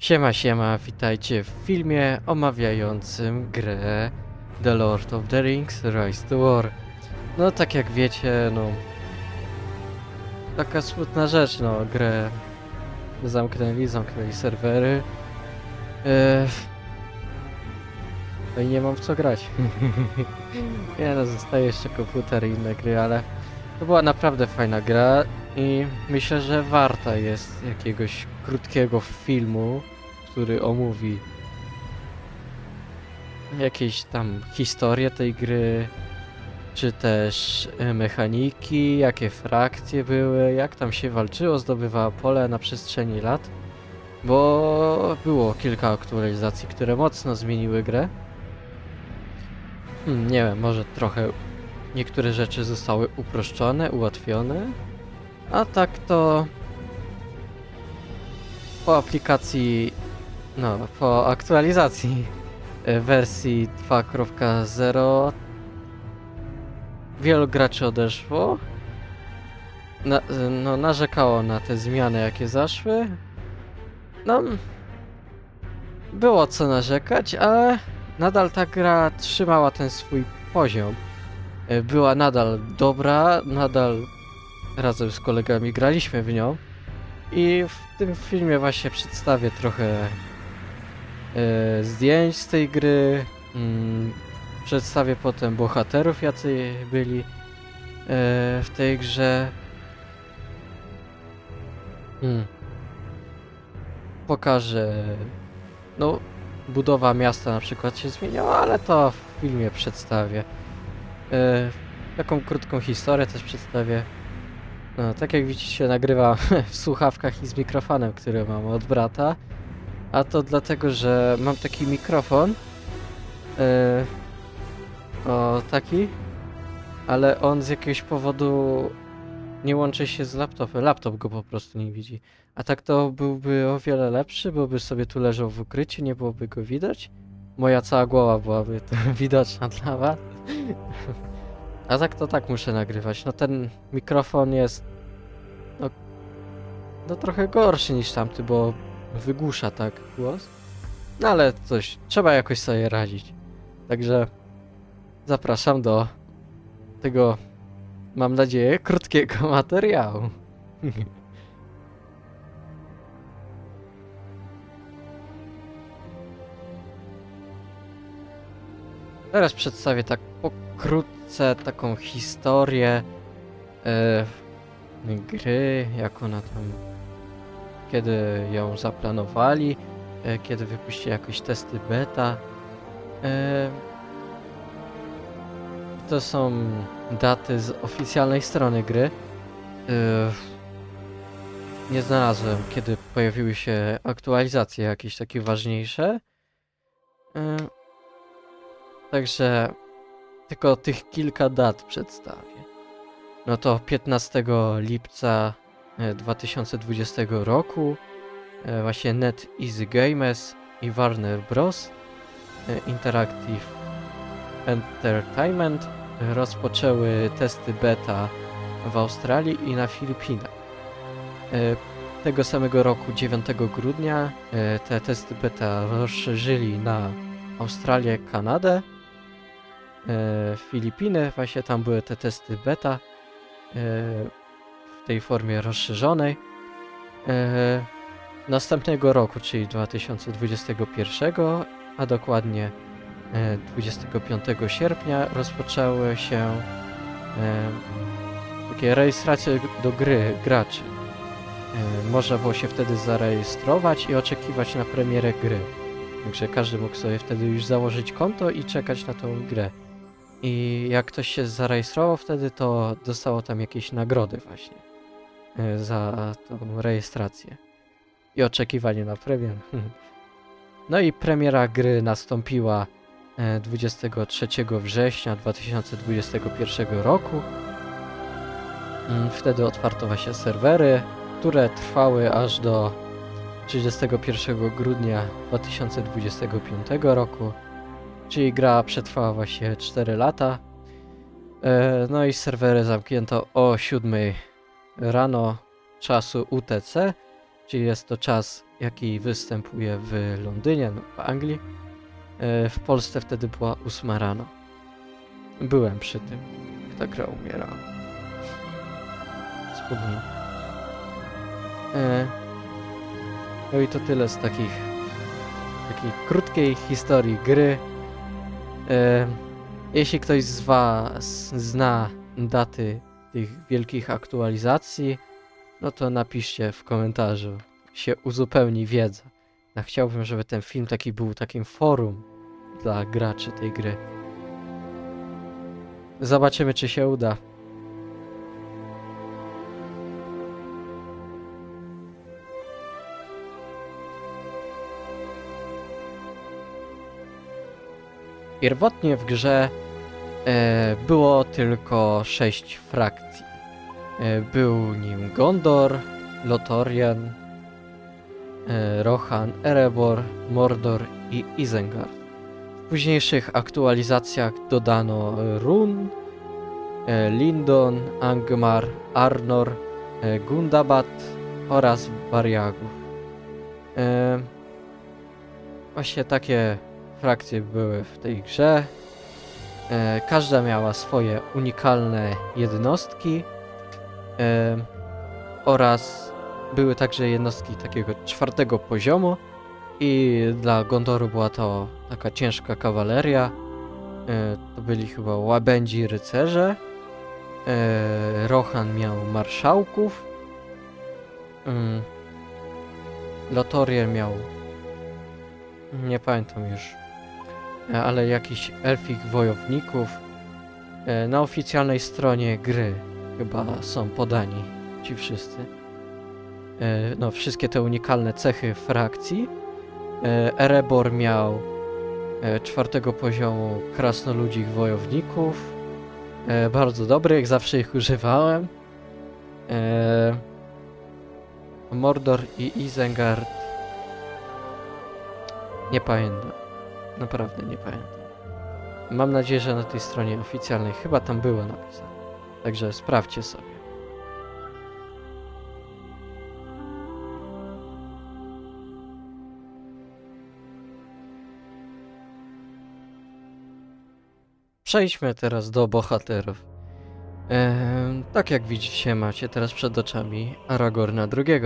Siema, siema, witajcie w filmie omawiającym grę The Lord of the Rings Rise to War. No tak jak wiecie, taka smutna rzecz, grę zamknęli serwery. Eee, no i nie mam w co grać. Nie no, zostaje jeszcze komputer i inne gry, ale to była naprawdę fajna gra i myślę, że warta jest jakiegoś krótkiego filmu, który omówi jakieś tam historie tej gry, czy też mechaniki, jakie frakcje były, jak tam się walczyło, zdobywało pole na przestrzeni lat, bo było kilka aktualizacji, które mocno zmieniły grę. Nie wiem, może trochę niektóre rzeczy zostały uproszczone, ułatwione, a tak to po aplikacji, po aktualizacji wersji 2.0 wielu graczy odeszło. Narzekało na te zmiany, jakie zaszły. Było co narzekać, ale nadal ta gra trzymała ten swój poziom. Była nadal dobra, nadal razem z kolegami graliśmy w nią. I w tym filmie właśnie przedstawię trochę zdjęć z tej gry. Przedstawię potem bohaterów, jacy byli w tej grze. Pokażę, budowa miasta na przykład się zmieniała, ale to w filmie przedstawię. Taką krótką historię też przedstawię. Tak jak widzicie, nagrywam w słuchawkach i z mikrofonem, który mam od brata. A to dlatego, że mam taki mikrofon. Taki. Ale on z jakiegoś powodu nie łączy się z laptopem. Laptop go po prostu nie widzi. A tak to byłby o wiele lepszy, byłby sobie tu leżał w ukryciu, nie byłoby go widać. Moja cała głowa byłaby widoczna dla was. A tak to tak muszę nagrywać. Ten mikrofon jest trochę gorszy niż tamty, bo wygłusza tak głos. Ale coś, trzeba jakoś sobie radzić. Także zapraszam do tego, mam nadzieję, krótkiego materiału. Teraz przedstawię tak pokrótce taką historię gry, jak ona tam, kiedy ją zaplanowali, kiedy wypuścili jakieś testy beta. To są daty z oficjalnej strony gry. Nie znalazłem, kiedy pojawiły się aktualizacje jakieś takie ważniejsze. Także tylko tych kilka dat przedstawię. To 15 lipca 2020 roku właśnie NetEasy Games i Warner Bros. Interactive Entertainment rozpoczęły testy beta w Australii i na Filipinach. Tego samego roku, 9 grudnia, te testy beta rozszerzyli na Australię, Kanadę, Filipiny, właśnie tam były te testy beta w tej formie rozszerzonej. Następnego roku, czyli 2021, a dokładnie 25 sierpnia rozpoczęły się takie rejestracje do gry graczy. Można było się wtedy zarejestrować i oczekiwać na premierę gry. Także każdy mógł sobie wtedy już założyć konto i czekać na tą grę. I jak ktoś się zarejestrował wtedy, to dostało tam jakieś nagrody właśnie za tą rejestrację i oczekiwanie na premierę. No i premiera gry nastąpiła 23 września 2021 roku. Wtedy otwarto właśnie serwery, które trwały aż do 31 grudnia 2025 roku, czyli gra przetrwała właśnie 4 lata. No i serwery zamknięto o 7 rano czasu UTC, czyli jest to czas jaki występuje w Londynie, no, w Anglii. W Polsce wtedy była 8 rano. Byłem przy tym, jak ta gra umierała. Spódnie. No i to tyle z takiej krótkiej historii gry. Jeśli ktoś z Was zna daty tych wielkich aktualizacji, no to napiszcie w komentarzu, się uzupełni wiedza. Ja chciałbym, żeby ten film był takim forum dla graczy tej gry. Zobaczymy, czy się uda. Pierwotnie w grze było tylko 6 frakcji. Był nim Gondor, Lothlórien, Rohan, Erebor, Mordor i Isengard. W późniejszych aktualizacjach dodano Run, Lindon, Angmar, Arnor, Gundabad oraz Variagów. Właśnie takie frakcje były w tej grze. Każda miała swoje unikalne jednostki oraz były także jednostki takiego 4. poziomu i dla Gondoru była to taka ciężka kawaleria. To byli chyba łabędzi rycerze. Rohan miał marszałków. Lothlórien miał, nie pamiętam już, ale jakiś elfich wojowników. Na oficjalnej stronie gry chyba są podani ci wszyscy. No, wszystkie te unikalne cechy frakcji. Erebor miał 4. poziomu krasnoludzich wojowników. Bardzo dobrych, zawsze ich używałem. Mordor i Isengard. Nie pamiętam. Naprawdę nie pamiętam. Mam nadzieję, że na tej stronie oficjalnej chyba tam było napisane. Także sprawdźcie sobie. Przejdźmy teraz do bohaterów. Tak jak widzicie, macie teraz przed oczami Aragorna II.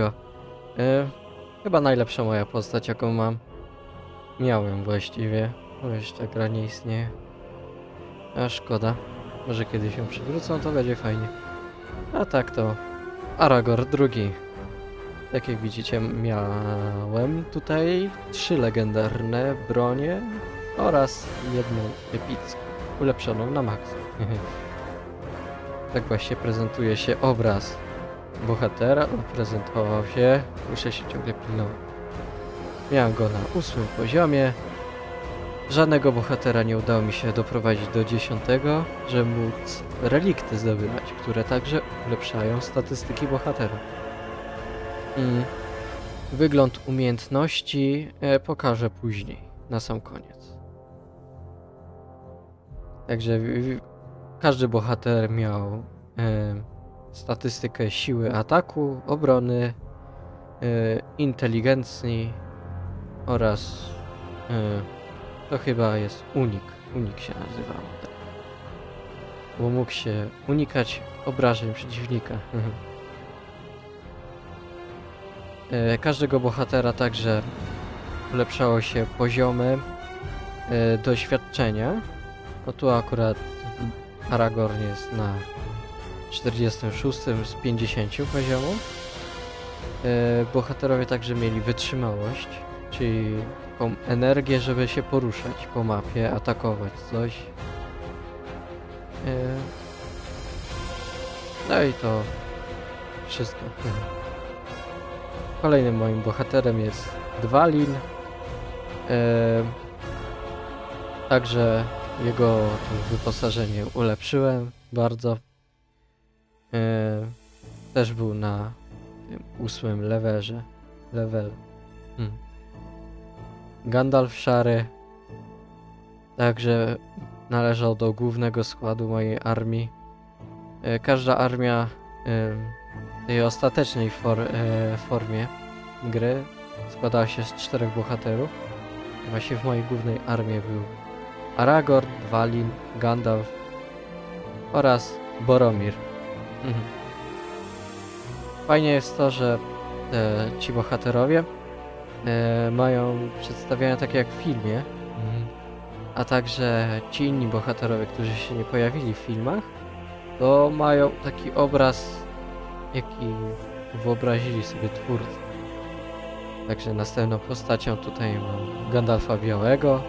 Chyba najlepsza moja postać, jaką mam. Miałem właściwie, bo już ta gra nie istnieje. A szkoda. Może kiedyś się przywrócą, to będzie fajnie. A tak to Aragorn II. Tak jak widzicie, miałem tutaj 3 legendarne bronie oraz jedną epicką, ulepszoną na maksa. Tak właśnie prezentuje się obraz bohatera. On prezentował się, muszę się ciągle pilnować. Miałem go na 8 poziomie. Żadnego bohatera nie udało mi się doprowadzić do 10, żeby móc relikty zdobywać, które także ulepszają statystyki bohatera. Wygląd umiejętności pokażę później, na sam koniec. Także każdy bohater miał statystykę siły ataku, obrony, inteligencji oraz to chyba jest unik. Unik się nazywało, tak. Bo mógł się unikać obrażeń przeciwnika. Każdego bohatera także ulepszało się poziomy doświadczenia. No tu akurat Aragorn jest na 46 z 50 poziomu. Bohaterowie także mieli wytrzymałość, czyli taką energię, żeby się poruszać po mapie, atakować coś. No i to wszystko. Kolejnym moim bohaterem jest Dwalin. Także jego wyposażenie ulepszyłem bardzo. Też był na tym 8 levelu. Gandalf Szary także należał do głównego składu mojej armii. Każda armia w tej ostatecznej formie gry składała się z 4 bohaterów. Właśnie w mojej głównej armii był Aragorn, Dwalin, Gandalf oraz Boromir. Mhm. Fajnie jest to, że ci bohaterowie mają przedstawienia takie jak w filmie, a także ci inni bohaterowie, którzy się nie pojawili w filmach, to mają taki obraz, jaki wyobrazili sobie twórcy. Także następną postacią tutaj mam Gandalfa Białego.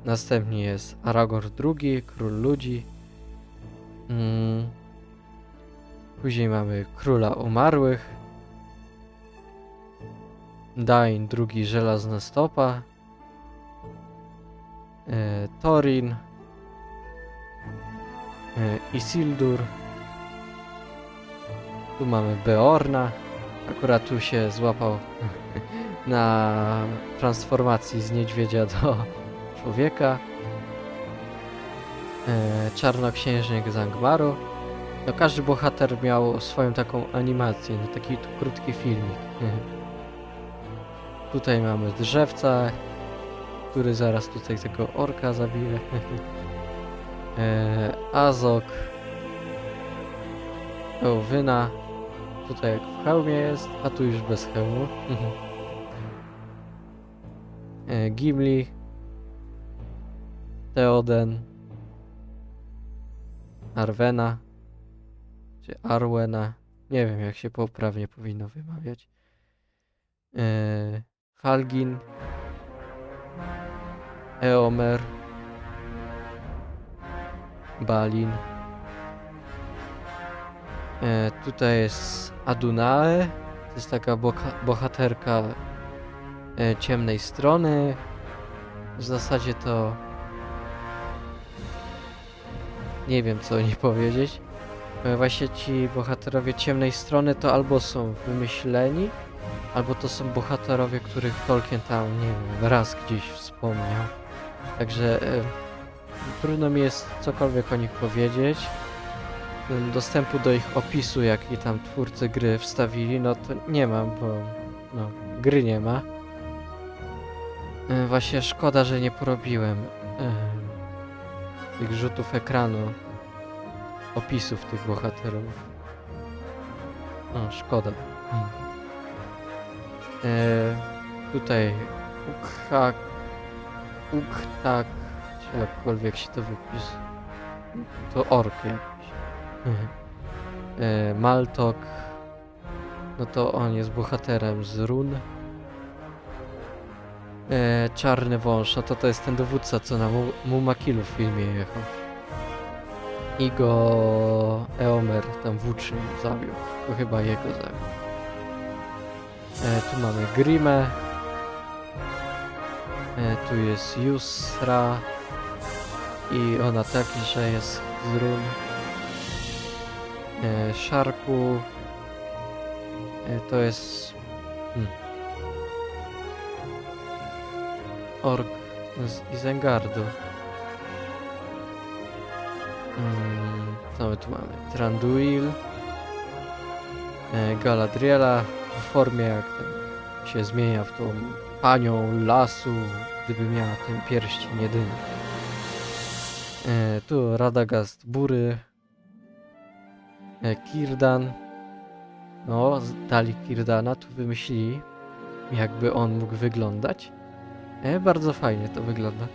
Następnie jest Aragorn II, Król Ludzi. Później mamy Króla Umarłych. Dain II Żelazna Stopa. Thorin. Isildur. Tu mamy Beorna. Akurat tu się złapał na transformacji z niedźwiedzia do człowieka. Czarnoksiężnik z Angmaru. No każdy bohater miał swoją taką animację, no taki krótki filmik. Tutaj mamy drzewca, który zaraz tutaj tego orka zabije. Azog. Eowyn. Tutaj jak w hełmie jest, a tu już bez hełmu. Gimli. Theoden. Arwena. Czy Arwena. Nie wiem jak się poprawnie powinno wymawiać. Falgin. Eomer. Balin. Tutaj jest Adunae. To jest taka bohaterka ciemnej strony. W zasadzie to nie wiem co o niej powiedzieć. Właśnie ci bohaterowie ciemnej strony to albo są wymyśleni, albo to są bohaterowie, których Tolkien tam, nie wiem, raz gdzieś wspomniał. Także trudno mi jest cokolwiek o nich powiedzieć. Dostępu do ich opisu, jaki tam twórcy gry wstawili, no to nie mam, bo no, gry nie ma. Właśnie szkoda, że nie porobiłem tych rzutów ekranu, opisów tych bohaterów. No, szkoda. Tutaj Uktak, czy jakkolwiek się to wypisze. To ork jakiś. Maltok. No to on jest bohaterem z run. Czarny wąż, no to jest ten dowódca, co na Mumakilu w filmie jechał. I go Eomer, tam włócznią, zabił. To chyba jego zabił. Tu mamy Grimmę. Tu jest Yusra. I ona taki, że jest z run. Szarku. To jest ork z Izengardu. Co my tu mamy? Tranduil. Galadriela w formie jak ten się zmienia w tą panią lasu, gdyby miała ten pierścień jedyny. Tu Radagast Bury. Círdan. No, dali Círdana, tu wymyślili, jakby on mógł wyglądać. Bardzo fajnie to wygląda.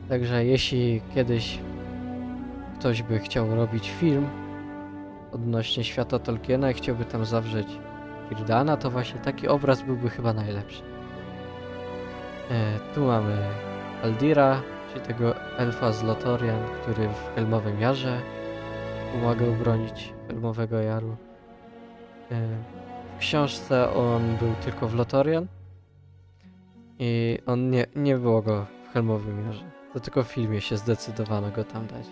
Także jeśli kiedyś ktoś by chciał robić film odnośnie świata Tolkiena i chciałby tam zawrzeć Círdana, to właśnie taki obraz byłby chyba najlepszy. Tu mamy Aldira, czyli tego elfa z Lothlórien, który w Helmowym Jarze pomaga bronić Helmowego Jaru. W książce on był tylko w Lothlórien i on nie było go w Helmowym Jarze. To tylko w filmie się zdecydowano go tam dać.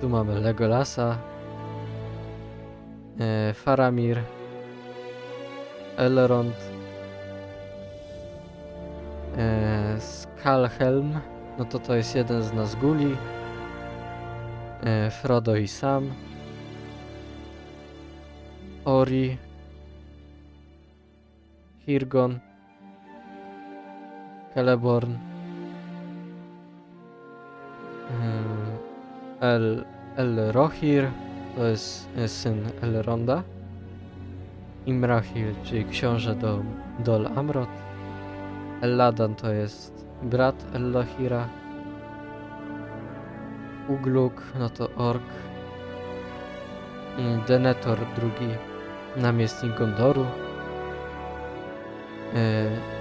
Tu mamy Legolasa, Faramir, Elrond, Skalhelm, no to jest jeden z Nazguli, Frodo i Sam, Ori, Hirgon, Celeborn, El-Rohir, to jest syn Elronda, Imrahil, czyli książę Dol Amroth, Eladan to jest brat Elohira, Ugluk, no to ork, Denethor II, namiestnik Gondoru,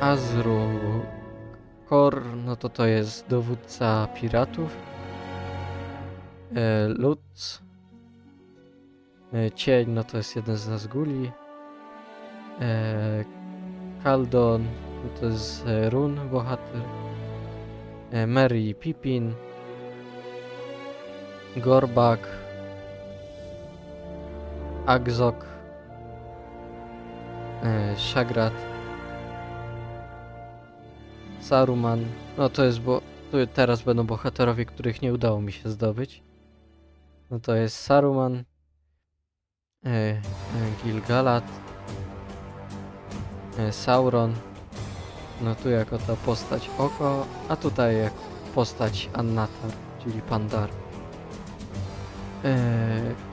Azru Kor, no to jest dowódca piratów, Lutz, Cień, no to jest jeden z Nazguli, Kaldon, no to jest Run, bohater, Merry Pippin, Gorbak, Agzok, Shagrat, Saruman, no to jest, bo tu teraz będą bohaterowie, których nie udało mi się zdobyć. No to jest Saruman, Gil-galad, Sauron, no tu jako ta postać oko, a tutaj jako postać Annatar, czyli Pandar.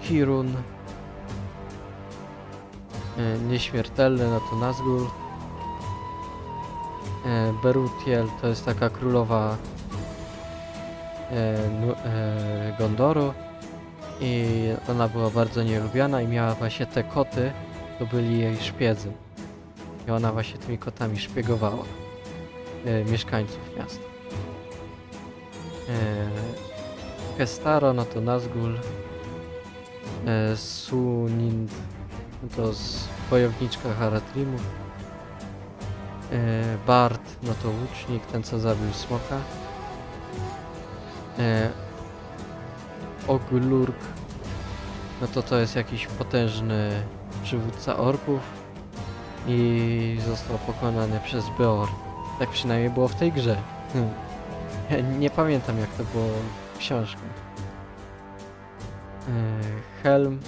Kirun, nieśmiertelny, no to Nazgul. Berutiel to jest taka królowa Gondoru i ona była bardzo nielubiana i miała właśnie te koty, to byli jej szpiedzy. I ona właśnie tymi kotami szpiegowała mieszkańców miasta. Kestaro, no to Nazgul. Sunind, no to wojowniczka Haradrimów. Bard, no to łucznik, ten co zabił smoka. Oglurk, no to jest jakiś potężny przywódca orków i został pokonany przez Beorn. Tak przynajmniej było w tej grze. Ja nie pamiętam jak to było w książce. Helm,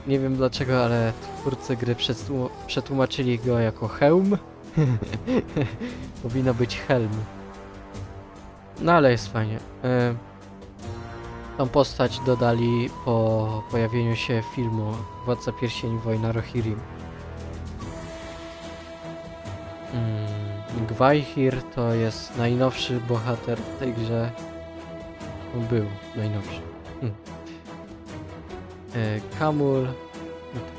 nie wiem dlaczego, ale twórcy gry przetłumaczyli go jako hełm. Powinno być helm. No ale jest fajnie. Tą postać dodali po pojawieniu się filmu Władca Pierścieni Wojna Rohirrim. Gwaihir to jest najnowszy bohater w tej grze. Był najnowszy. Kamul,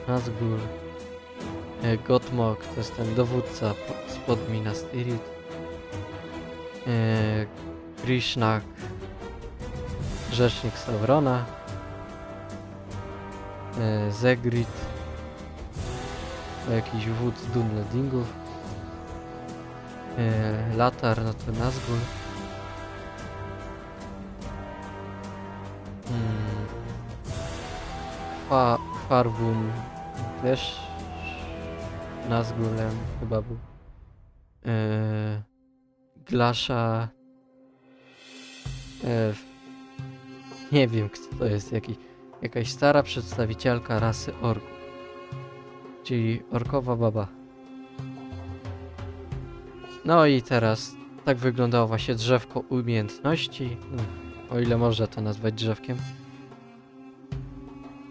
Nazgul, Gotmog to jest ten dowódca spod Minas Tirith. Krishnak, rzecznik Saurona. Zegrit to jakiś wódz Dunledingów. Latar, no to Nazgul. Farwun też Nazgulem chyba był. Glasha. Nie wiem kto to jest, jakaś stara przedstawicielka rasy orków. Czyli orkowa baba. No i teraz tak wyglądało właśnie drzewko umiejętności. O ile można to nazwać drzewkiem.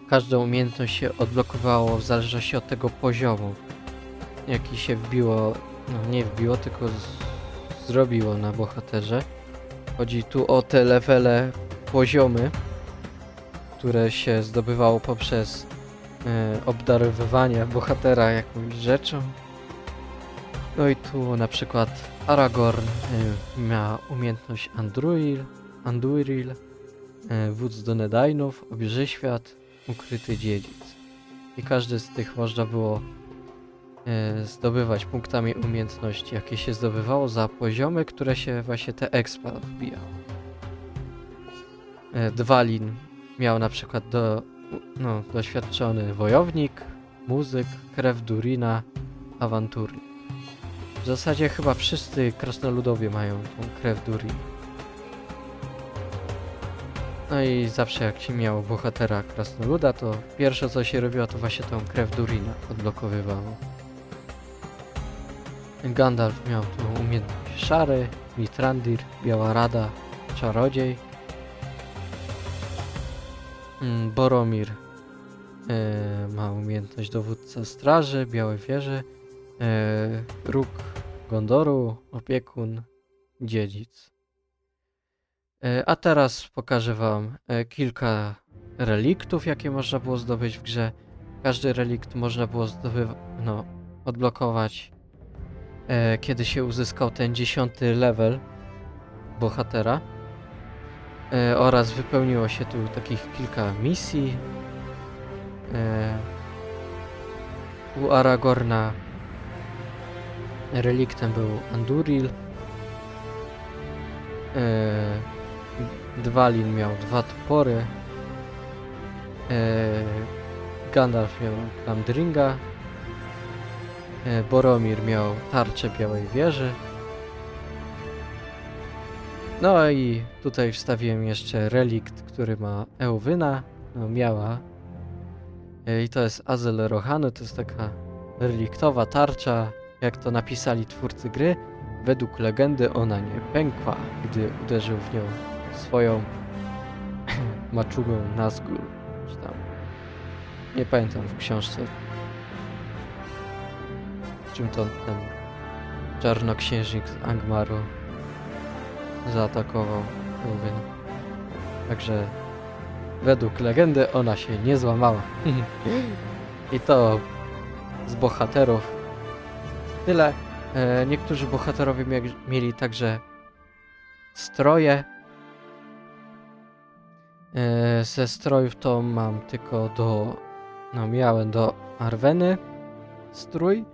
Każdą umiejętność się odblokowało w zależności od tego poziomu, jaki się wbiło, no nie wbiło, tylko zrobiło na bohaterze. Chodzi tu o te levele, poziomy, które się zdobywało poprzez obdarowywanie bohatera jakąś rzeczą. No i tu na przykład Aragorn miał umiejętność Anduril, wódz Dunedainów, obieży świat, ukryty dziedzic. I każdy z tych można było zdobywać punktami umiejętności, jakie się zdobywało za poziomy, które się właśnie te expa wbijało. Dwalin miał na przykład doświadczony wojownik, muzyk, krew Durina, awanturnik. W zasadzie chyba wszyscy krasnoludowie mają tą krew Durin. No i zawsze jak się miało bohatera krasnoluda, to pierwsze co się robiło, to właśnie tą krew Durina odblokowywało. Gandalf miał tu umiejętność szary, Mithrandir, Biała Rada, Czarodziej. Boromir ma umiejętność dowódca straży, Białej Wieży, Róg Gondoru, Opiekun, Dziedzic. A teraz pokażę wam kilka reliktów, jakie można było zdobyć w grze. Każdy relikt można było odblokować, kiedy się uzyskał ten 10 level bohatera. Oraz wypełniło się tu takich kilka misji. U Aragorna reliktem był Anduril. Dwalin miał 2 topory. Gandalf miał Glamdringa. Boromir miał tarczę Białej Wieży. No i tutaj wstawiłem jeszcze relikt, który ma Eowina. No miała. I to jest Azel Rohanu, to jest taka reliktowa tarcza, jak to napisali twórcy gry. Według legendy ona nie pękła, gdy uderzył w nią swoją maczugą Nazgul. Czy tam. Nie pamiętam w książce, czym to ten czarnoksiężnik z Angmaru zaatakował Eowyn. Także według legendy ona się nie złamała. I to z bohaterów tyle. Niektórzy bohaterowie mieli także stroje. Ze strojów to mam tylko miałem do Arweny strój.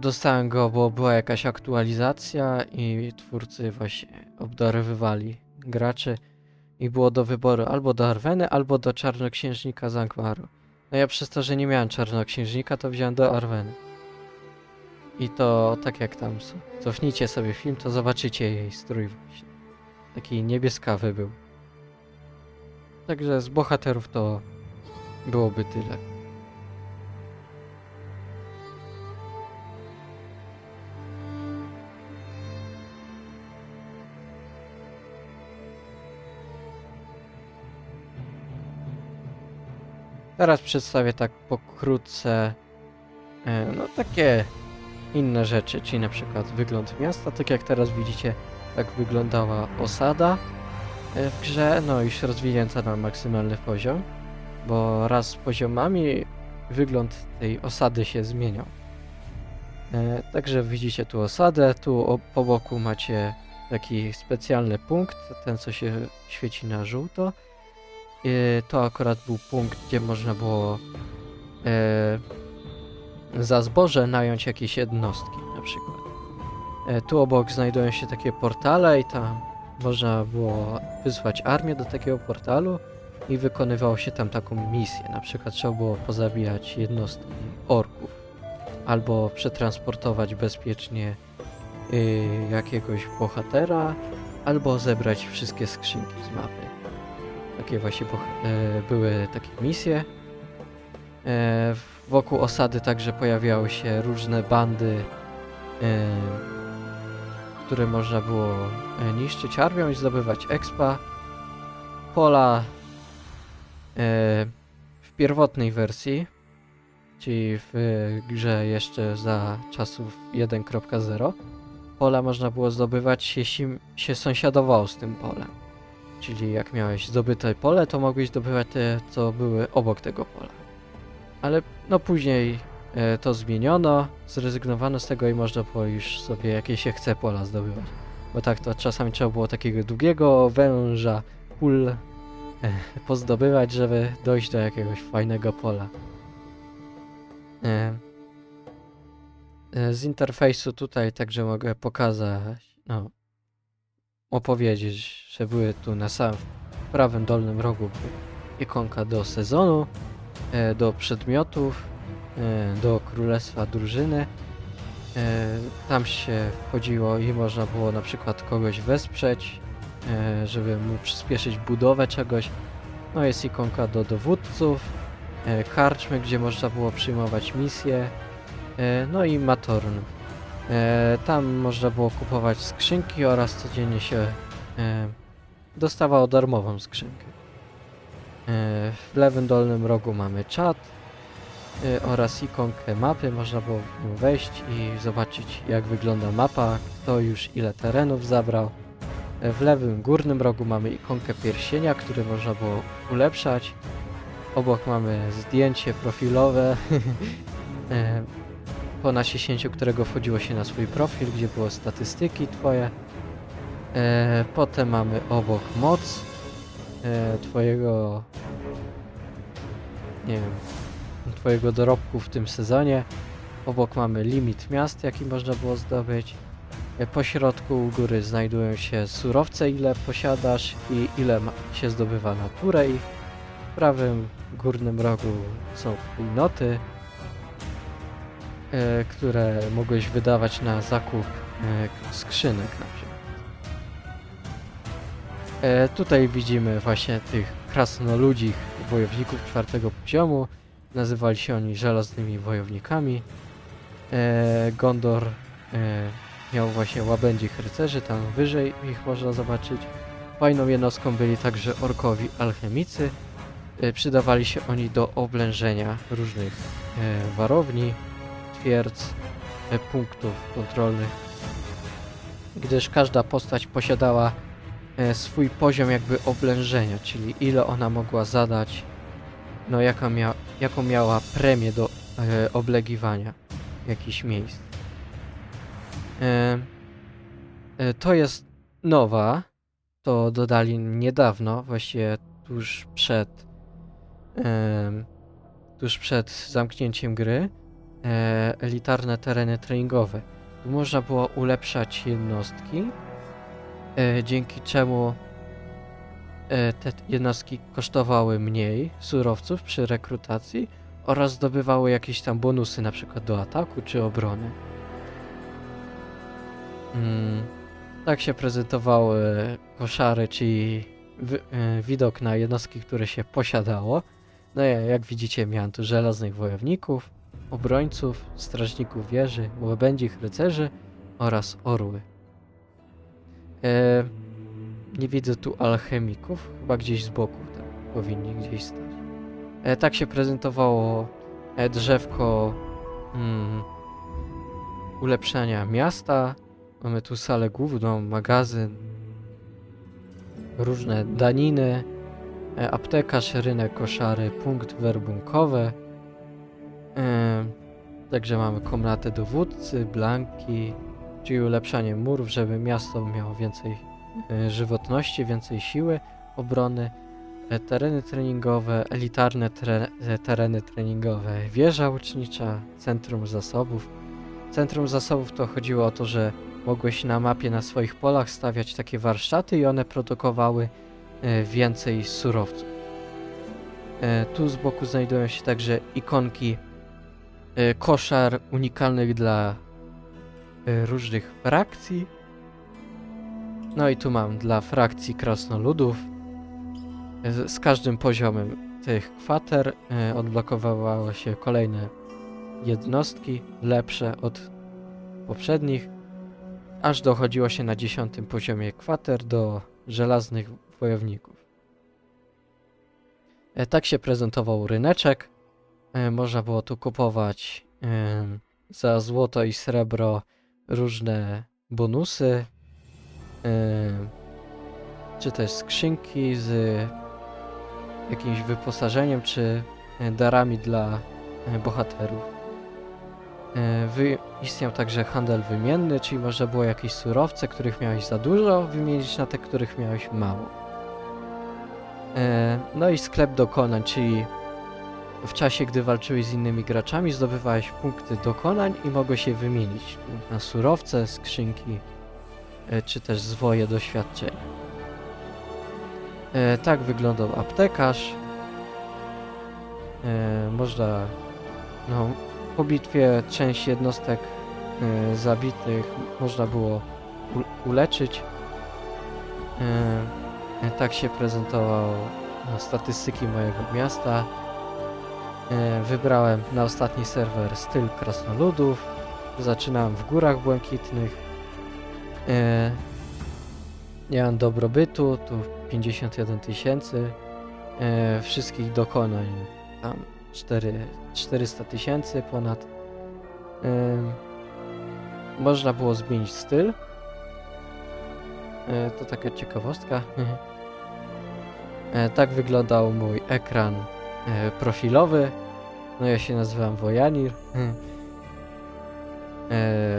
Dostałem go, bo była jakaś aktualizacja i twórcy właśnie obdarowywali graczy i było do wyboru albo do Arweny, albo do czarnoksiężnika z Angmaru. No ja przez to, że nie miałem czarnoksiężnika, to wziąłem do Arweny. I to tak jak tam cofnijcie sobie film, to zobaczycie jej strój właśnie. Taki niebieskawy był. Także z bohaterów to byłoby tyle. Teraz przedstawię tak pokrótce takie inne rzeczy, czyli na przykład wygląd miasta, tak jak teraz widzicie, tak wyglądała osada w grze, no już rozwinięta na maksymalny poziom, bo raz z poziomami wygląd tej osady się zmieniał. Także widzicie tu osadę, tu po boku macie taki specjalny punkt, ten co się świeci na żółto. To akurat był punkt, gdzie można było za zboże nająć jakieś jednostki na przykład. Tu obok znajdują się takie portale i tam można było wysłać armię do takiego portalu i wykonywało się tam taką misję. Na przykład trzeba było pozabijać jednostki orków albo przetransportować bezpiecznie jakiegoś bohatera, albo zebrać wszystkie skrzynki z mapy. Takie właśnie były takie misje. Wokół osady także pojawiały się różne bandy, które można było niszczyć armią i zdobywać expa. Pola w pierwotnej wersji, czyli w grze jeszcze za czasów 1.0, pola można było zdobywać, jeśli się sąsiadowało z tym polem. Czyli jak miałeś zdobyte pole, to mogłeś zdobywać te, co były obok tego pola. Ale no później to zmieniono, zrezygnowano z tego i można było już sobie jakie się chce pola zdobywać. Bo tak to czasami trzeba było takiego długiego węża pól pozdobywać, żeby dojść do jakiegoś fajnego pola. Z interfejsu tutaj także mogę pokazać, opowiedzieć, że były tu na samym prawym dolnym rogu ikonka do sezonu, do przedmiotów, do królestwa drużyny. Tam się wchodziło i można było na przykład kogoś wesprzeć, żeby mu przyspieszyć budowę czegoś. No jest ikonka do dowódców, karczmy, gdzie można było przyjmować misje, no i Matorn. Tam można było kupować skrzynki oraz codziennie się dostawało darmową skrzynkę. W lewym dolnym rogu mamy czat oraz ikonkę mapy. Można było wejść i zobaczyć, jak wygląda mapa, kto już ile terenów zabrał. W lewym górnym rogu mamy ikonkę pierścienia, który można było ulepszać. Obok mamy zdjęcie profilowe po naciśnięciu którego wchodziło się na swój profil, gdzie było statystyki twoje. Potem mamy obok moc twojego, nie wiem, twojego dorobku w tym sezonie. Obok mamy limit miast, jaki można było zdobyć. Po środku u góry znajdują się surowce, ile posiadasz i ile się zdobywa na turę. I w prawym górnym rogu są klejnoty, które mogłeś wydawać na zakup skrzynek na przykład. Tutaj widzimy właśnie tych krasnoludzi wojowników 4. poziomu. Nazywali się oni żelaznymi wojownikami. Gondor miał właśnie łabędzich rycerzy, tam wyżej ich można zobaczyć. Fajną jednostką byli także orkowi alchemicy. Przydawali się oni do oblężenia różnych warowni, twierdz, punktów kontrolnych, gdyż każda postać posiadała swój poziom jakby oblężenia, czyli ile ona mogła zadać, no jaką miała premię do oblegiwania jakichś miejsc. To jest nowa, to dodali niedawno, właściwie tuż przed zamknięciem gry, elitarne tereny treningowe. Tu można było ulepszać jednostki, dzięki czemu te jednostki kosztowały mniej surowców przy rekrutacji oraz zdobywały jakieś tam bonusy, na przykład do ataku czy obrony. Tak się prezentowały koszary, czyli widok na jednostki, które się posiadało. No jak widzicie, miałem tu żelaznych wojowników, obrońców, strażników wieży, łabędzich rycerzy oraz orły. Nie widzę tu alchemików, chyba gdzieś z boku tam powinni gdzieś stać. Tak się prezentowało drzewko ulepszenia miasta. Mamy tu salę główną, magazyn, różne daniny, aptekarz, rynek, koszary, punkt werbunkowy. Także mamy komnatę dowódcy, blanki, czyli ulepszanie murów, żeby miasto miało więcej żywotności, więcej siły obrony. Tereny treningowe, elitarne tereny treningowe, wieża łucznicza, centrum zasobów. Centrum zasobów to chodziło o to, że mogłeś na mapie na swoich polach stawiać takie warsztaty i one produkowały więcej surowców. Tu z boku znajdują się także ikonki koszar unikalnych dla różnych frakcji. No i tu mam dla frakcji krasnoludów. Z każdym poziomem tych kwater odblokowywały się kolejne jednostki, lepsze od poprzednich, aż dochodziło się na 10. poziomie kwater do żelaznych wojowników. Tak się prezentował ryneczek. Można było tu kupować za złoto i srebro różne bonusy, czy też skrzynki z jakimś wyposażeniem, czy darami dla bohaterów. Istniał także handel wymienny, czyli można było jakieś surowce, których miałeś za dużo, wymienić na te, których miałeś mało. No i sklep dokonań, czyli w czasie, gdy walczyłeś z innymi graczami, zdobywałeś punkty dokonań i mogłeś je wymienić na surowce, skrzynki, czy też zwoje doświadczenia. Tak wyglądał aptekarz. Można, po bitwie część jednostek zabitych można było uleczyć. Tak się prezentował statystyki mojego miasta. Wybrałem na ostatni serwer styl krasnoludów. Zaczynałem w Górach Błękitnych. Nie mam dobrobytu, tu 51 000. Wszystkich dokonań tam 400 000 ponad. Można było zmienić styl. To taka ciekawostka. Tak wyglądał mój ekran profilowy. No ja się nazywam Wojanir.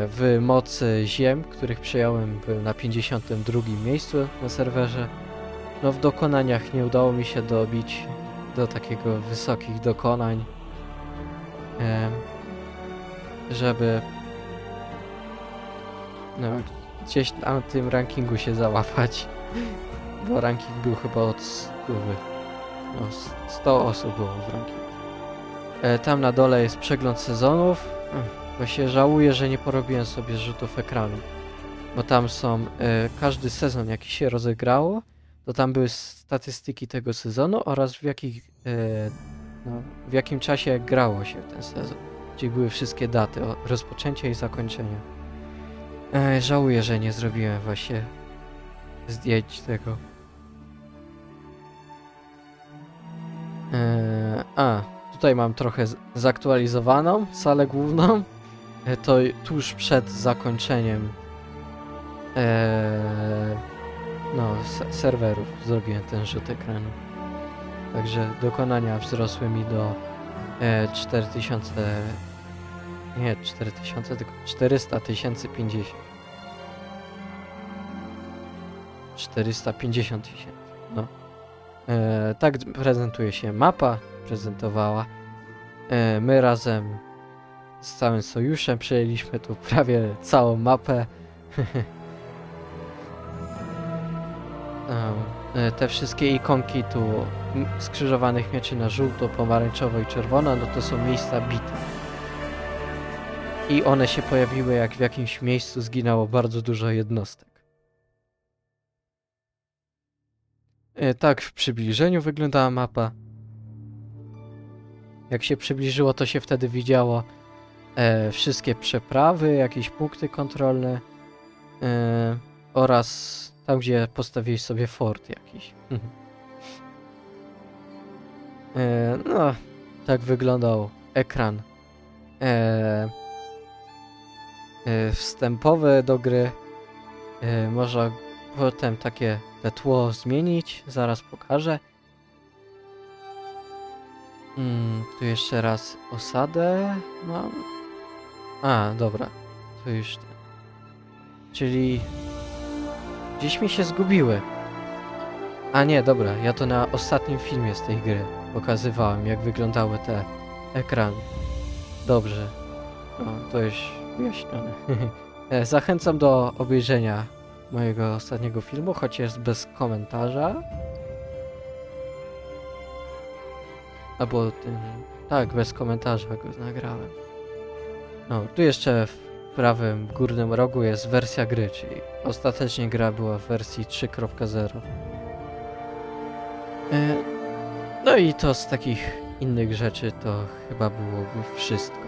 W mocy ziem, których przejąłem, był na 52 miejscu na serwerze. No w dokonaniach nie udało mi się dobić do takiego wysokich dokonań, żeby no, gdzieś na tym rankingu się załapać, bo ranking był chyba od 100, no 100 osób było w rankingu. Tam na dole jest przegląd sezonów. Właśnie żałuję, że nie porobiłem sobie rzutów ekranu, bo tam są każdy sezon jaki się rozegrało, to tam były statystyki tego sezonu oraz w jakim czasie grało się ten sezon, czyli były wszystkie daty rozpoczęcia i zakończenia. Żałuję, że nie zrobiłem właśnie zdjęć tego. Tutaj mam trochę zaktualizowaną salę główną. To tuż przed zakończeniem serwerów zrobiłem ten rzut ekranu. Także dokonania wzrosły mi do 4000, nie 4000, tylko 400 050. 450 000, no. Tak prezentuje się mapa, prezentowała. My razem z całym sojuszem przejęliśmy tu prawie całą mapę. Te wszystkie ikonki tu skrzyżowanych mieczy na żółto, pomarańczowo i czerwono, no to są miejsca bitew. I one się pojawiły, jak w jakimś miejscu zginęło bardzo dużo jednostek. Tak w przybliżeniu wyglądała mapa. Jak się przybliżyło, to się wtedy widziało wszystkie przeprawy, jakieś punkty kontrolne oraz tam, gdzie postawili sobie fort jakiś. No, tak wyglądał ekran wstępowy do gry. Można potem te tło zmienić, zaraz pokażę. Tu jeszcze raz osadę mam. Dobra. Tu już... Czyli... Gdzieś mi się zgubiły. Nie, dobra. Ja to na ostatnim filmie z tej gry pokazywałem, jak wyglądały te ekrany. Dobrze. To już wyjaśnione. Zachęcam do obejrzenia mojego ostatniego filmu, choć jest bez komentarza. Albo tak, bez komentarza go nagrałem. No, tu jeszcze w prawym górnym rogu jest wersja gry, czyli ostatecznie gra była w wersji 3.0. No i to z takich innych rzeczy to chyba byłoby wszystko.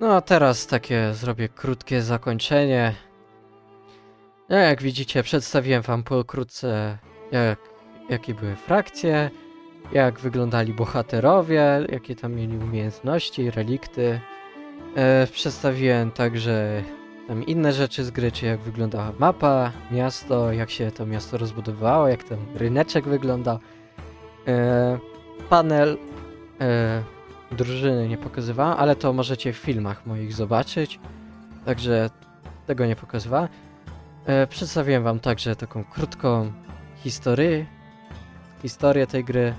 No a teraz takie zrobię krótkie zakończenie. No, jak widzicie, przedstawiłem wam pokrótce, jakie były frakcje, jak wyglądali bohaterowie, jakie tam mieli umiejętności, relikty. Przedstawiłem także tam inne rzeczy z gry, czy jak wyglądała mapa, miasto, jak się to miasto rozbudowało, jak ten ryneczek wyglądał. Panel drużyny nie pokazywałem, ale to możecie w filmach moich zobaczyć, także tego nie pokazywałem. Przedstawiłem wam także taką krótką historię tej gry.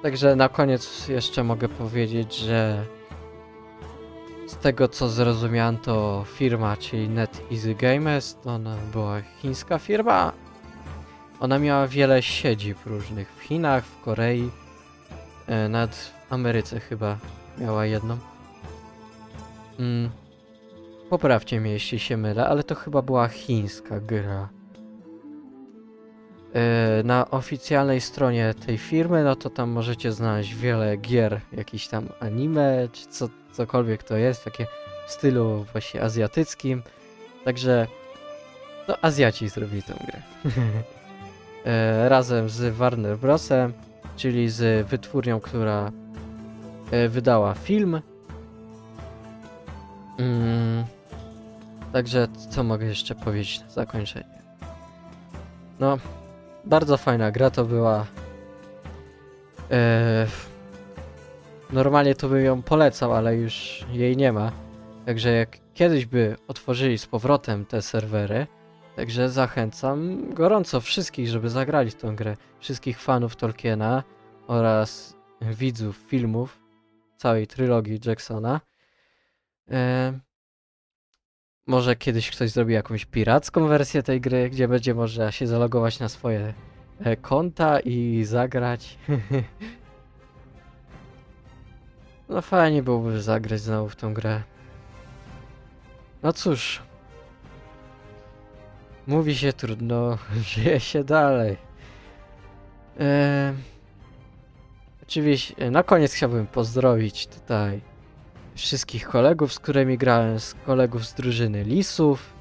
Także na koniec jeszcze mogę powiedzieć, że z tego co zrozumiałem, to firma, czyli NetEasy Games, to ona była chińska firma. Ona miała wiele siedzib różnych w Chinach, w Korei, nawet w Ameryce chyba miała jedną. Poprawcie mnie, jeśli się mylę, ale to chyba była chińska gra. Na oficjalnej stronie tej firmy, no to tam możecie znaleźć wiele gier, jakiś tam anime, czy cokolwiek to jest, takie w stylu właśnie azjatyckim. Także to Azjaci zrobili tę grę. Razem z Warner Brosem, czyli z wytwórnią, która wydała film. Także co mogę jeszcze powiedzieć na zakończenie? No, bardzo fajna gra to była. Normalnie to bym ją polecał, ale już jej nie ma. Także jak kiedyś by otworzyli z powrotem te serwery, także zachęcam gorąco wszystkich, żeby zagrali w tą grę. Wszystkich fanów Tolkiena oraz widzów filmów całej trylogii Jacksona. Może kiedyś ktoś zrobi jakąś piracką wersję tej gry, gdzie będzie można się zalogować na swoje konta i zagrać. No fajnie byłoby zagrać znowu w tą grę. No cóż. Mówi się trudno, żyje się dalej. Oczywiście na koniec chciałbym pozdrowić tutaj wszystkich kolegów, z którymi grałem, z kolegów z drużyny Lisów.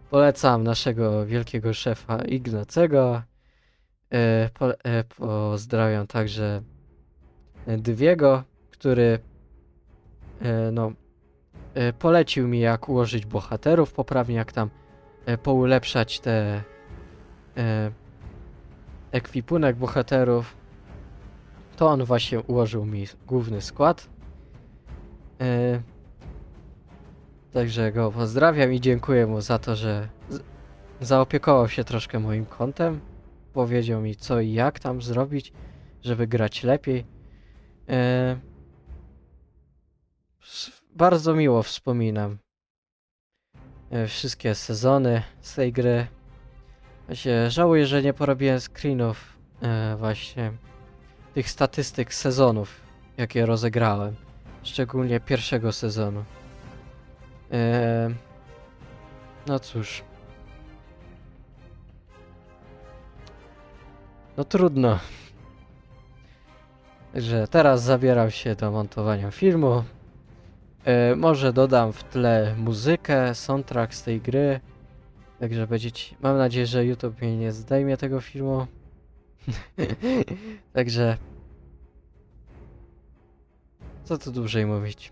Polecam naszego wielkiego szefa Ignacego. Pozdrawiam także Dywiego, który polecił mi, jak ułożyć bohaterów poprawnie, jak tam poulepszać te ekwipunek bohaterów. To on właśnie ułożył mi główny skład. Także go pozdrawiam i dziękuję mu za to, że zaopiekował się troszkę moim kontem. Powiedział mi, co i jak tam zrobić, żeby grać lepiej. Bardzo miło wspominam wszystkie sezony z tej gry. Właśnie żałuję, że nie porobiłem screenów właśnie tych statystyk sezonów, jakie rozegrałem. Szczególnie pierwszego sezonu. No cóż. No trudno. Także teraz zabieram się do montowania filmu. Może dodam w tle muzykę, soundtrack z tej gry. Także będziecie... Mam nadzieję, że YouTube mnie nie zdejmie tego filmu. Także... Co tu dłużej mówić?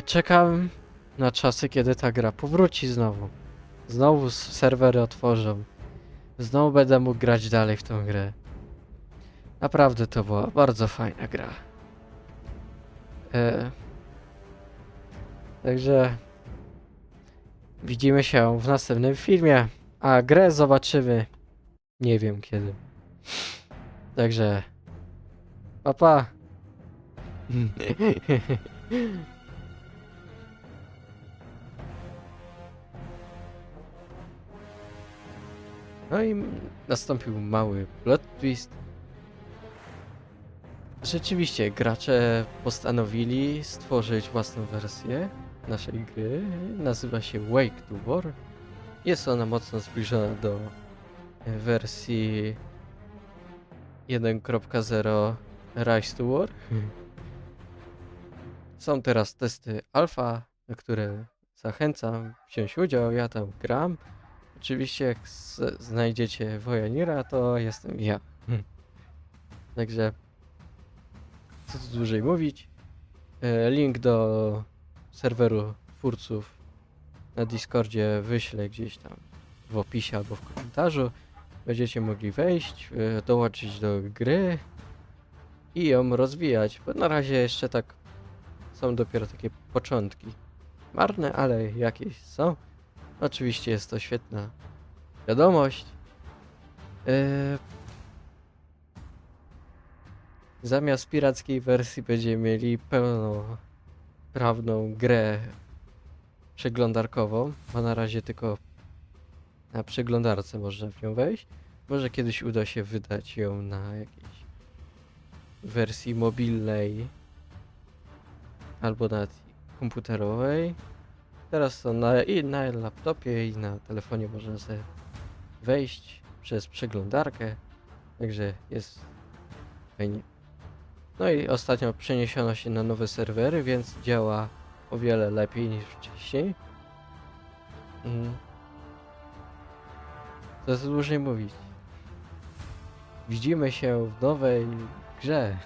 Czekam na czasy, kiedy ta gra powróci znowu. Znowu serwery otworzą. Znowu będę mógł grać dalej w tą grę. Naprawdę to była bardzo fajna gra. Także widzimy się w następnym filmie, a grę zobaczymy nie wiem kiedy. Także pa pa. No i nastąpił mały plot twist. Rzeczywiście, gracze postanowili stworzyć własną wersję naszej gry. Nazywa się Wake to War. Jest ona mocno zbliżona do wersji 1.0 Rise to War. Są teraz testy alfa, na które zachęcam wziąć udział. Ja tam gram. Oczywiście jak znajdziecie Wojanira, to jestem ja. Także co tu dłużej mówić. Link do serweru twórców na Discordzie wyślę gdzieś tam w opisie albo w komentarzu. Będziecie mogli wejść, dołączyć do gry i ją rozwijać, bo na razie jeszcze tak są dopiero takie początki. Marne, ale jakieś są. Oczywiście jest to świetna wiadomość. Zamiast pirackiej wersji będziemy mieli pełnoprawną grę przeglądarkową, bo na razie tylko na przeglądarce można w nią wejść. Może kiedyś uda się wydać ją na jakiejś wersji mobilnej albo na komputerowej. Teraz to i na laptopie i na telefonie można sobie wejść przez przeglądarkę, także jest fajnie. No i ostatnio przeniesiono się na nowe serwery, więc działa o wiele lepiej niż wcześniej. Co tu dłużej mówić. Widzimy się w nowej grze.